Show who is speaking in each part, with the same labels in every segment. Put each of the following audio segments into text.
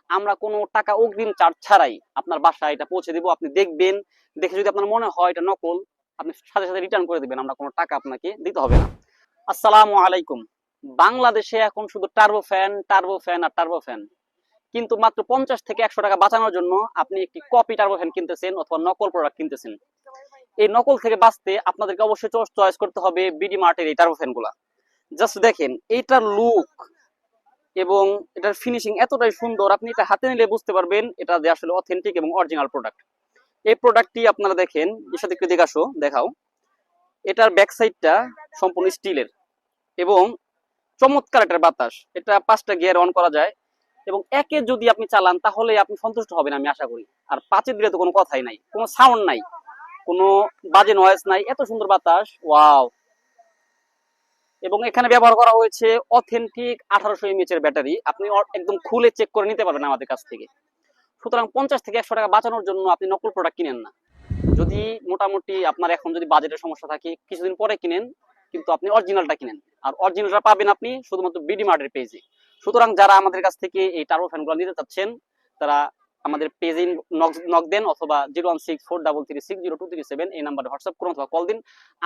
Speaker 1: আমরা কোনো টাকা অগ্রিম চার্জ ছাড়াই আপনার বাসায় এটা পৌঁছে দিব। আপনি দেখবেন, দেখে যদি আপনার মনে হয় এটা নকল, আপনি সাথে সাথে রিটার্ন করে দিবেন। আমরা কোনো টাকা আপনাকে দিতে হবে না। আসসালামু আলাইকুম। বাংলাদেশে এখন শুধু টার্বো ফ্যান, টার্বো ফ্যান আর টার্বো ফ্যান। কিন্তু মাত্র 50 থেকে 100 টাকা বাঁচানোর জন্য আপনি একটি কপি টার্বো ফ্যান কিনতেছেন অথবা নকল প্রোডাক্ট কিনতেছেন। এই নকল থেকে বাঁচতে আপনাদেরকে অবশ্যই চয়েস করতে হবে বিডি মার্টের এই টার্বো ফ্যান গুলা। জাস্ট দেখেন এইটার লুক এবং এটার ফিনিশিং এতটাই সুন্দর, আপনি এটা হাতে নিলে বুঝতে পারবেন এটা যে আসলে অথেন্টিক এবং অরিজিনাল প্রোডাক্ট। এই প্রোডাক্টটি আপনারা দেখেন, এর সাথে একটু দেখাও। এটার ব্যাক সাইডটা সম্পূর্ণ স্টিলের এবং চমৎকার একটা বাতাস। এটা 5টা গিয়ার অন করা যায় এবং একে যদি আপনি চালান তাহলে আপনি সন্তুষ্ট হবেন আমি আশা করি। আর 5-এ দিলে তো কোনো কথাই নাই, কোনো সাউন্ড নাই, কোনো বাজে নয়েজ নাই, এত সুন্দর বাতাস, ওয়াও। এবং এখানে ব্যবহার করা হয়েছে অথেন্টিক 1800 mAh এর ব্যাটারি। আপনি একদম খুলে চেক করে নিতে পারবেন আমাদের কাছ থেকে। সুতরাং 50 থেকে 100 টাকা বাঁচানোর জন্য আপনি নকল প্রোডাক্ট কিনেন না। যদি মোটামুটি আপনার এখন যদি বাজেটের সমস্যা থাকে, কিছুদিন পরে কিনেন, কিন্তু আপনি অরিজিনালটা কিনেন। আর অরিজিনালটা পাবেন আপনি শুধুমাত্র বিডি মার্টের পেজে। সুতরাং যারা আমাদের কাছ থেকে এই টার্বো ফ্যানগুলো নিতে চাচ্ছেন, তারা আমাদের পেজে নক দেন অথবা 01643360237 এই নাম্বারে হোয়াটসঅ্যাপ করুন অথবা কল দিন।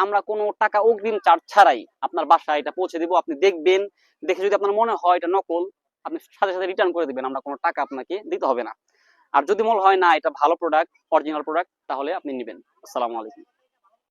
Speaker 1: আমরা কোনো টাকা অগ্রিম চার্জ ছাড়াই আপনার বাসায় এটা পৌঁছে দিব। আপনি দেখবেন, দেখে যদি আপনার মনে হয় এটা নকল, আপনি সাথে সাথে রিটার্ন করে দিবেন। আমরা কোনো টাকা আপনাকে দিতে হবে না। আর যদি মনে হয় না এটা ভালো প্রোডাক্ট, অরিজিনাল প্রোডাক্ট, তাহলে আপনি নেবেন। আসসালামু আলাইকুম।